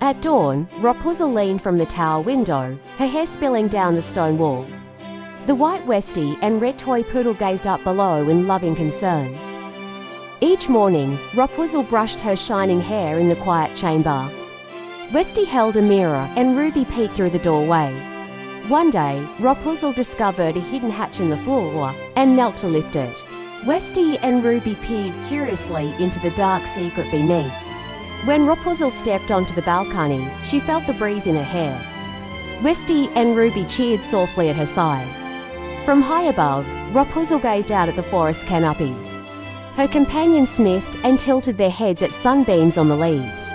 At dawn, Rapunzel leaned from the tower window, her hair spilling down the stone wall. The white Westie and red toy poodle gazed up below in loving concern. Each morning, Rapunzel brushed her shining hair in the quiet chamber. Westie held a mirror and Ruby peeked through the doorway. One day, Rapunzel discovered a hidden hatch in the floor and knelt to lift it. Westie and Ruby peered curiously into the dark secret beneath. When Rapunzel stepped onto the balcony, she felt the breeze in her hair. Westie and Ruby cheered softly at her side. From high above, Rapunzel gazed out at the forest canopy. Her companions sniffed and tilted their heads at sunbeams on the leaves.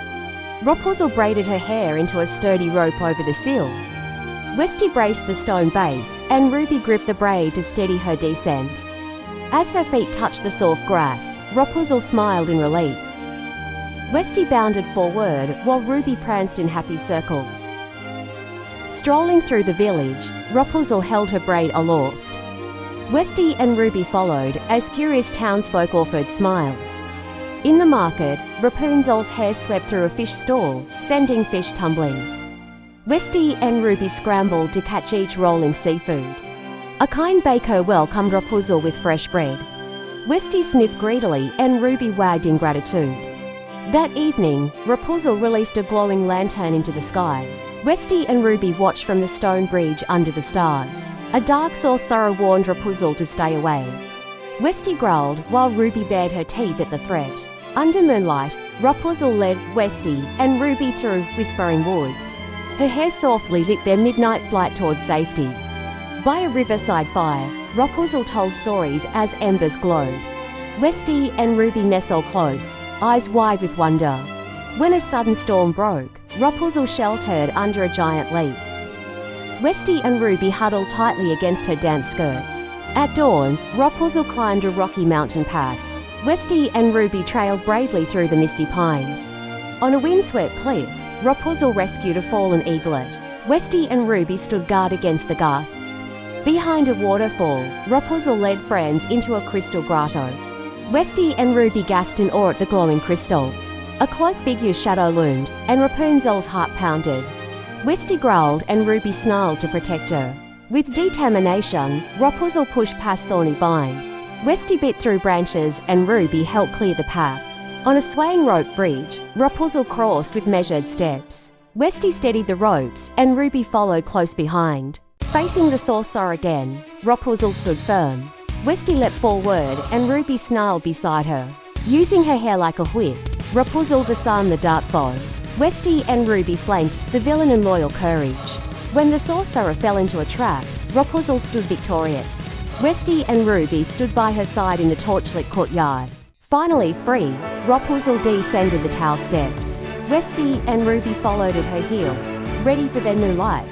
Rapunzel braided her hair into a sturdy rope over the sill. Westie braced the stone base, and Ruby gripped the braid to steady her descent. As her feet touched the soft grass, Rapunzel smiled in relief. Westie bounded forward while Ruby pranced in happy circles. Strolling through the village, Rapunzel held her braid aloft. Westie and Ruby followed as curious townsfolk offered smiles. In the market, Rapunzel's hair swept through a fish stall, sending fish tumbling. Westie and Ruby scrambled to catch each rolling seafood. A kind baker welcomed Rapunzel with fresh bread. Westie sniffed greedily and Ruby wagged in gratitude. That evening, Rapunzel released a glowing lantern into the sky. Westie and Ruby watched from the stone bridge under the stars. A dark sorcerer warned Rapunzel to stay away. Westie growled while Ruby bared her teeth at the threat. Under moonlight, Rapunzel led Westie and Ruby through whispering woods. Her hair softly lit their midnight flight towards safety. By a riverside fire, Rapunzel told stories as embers glowed. Westie and Ruby nestled close, eyes wide with wonder. When a sudden storm broke, Rapunzel sheltered under a giant leaf. Westie and Ruby huddled tightly against her damp skirts. At dawn, Rapunzel climbed a rocky mountain path. Westie and Ruby trailed bravely through the misty pines. On a windswept cliff, Rapunzel rescued a fallen eaglet. Westie and Ruby stood guard against the gusts. Behind a waterfall, Rapunzel led friends into a crystal grotto. Westie and Ruby gasped in awe at the glowing crystals. A cloaked figure's shadow loomed, and Rapunzel's heart pounded. Westie growled and Ruby snarled to protect her. With determination, Rapunzel pushed past thorny vines. Westie bit through branches and Ruby helped clear the path. On a swaying rope bridge, Rapunzel crossed with measured steps. Westie steadied the ropes and Ruby followed close behind. Facing the sorcerer again, Rapunzel stood firm. Westie leapt forward and Ruby snarled beside her. Using her hair like a whip, Rapunzel disarmed the dark foe. Westie and Ruby flanked the villain in loyal courage. When the sorcerer fell into a trap, Rapunzel stood victorious. Westie and Ruby stood by her side in the torchlit courtyard. Finally free, Rapunzel descended the tower steps. Westie and Ruby followed at her heels, ready for their new life.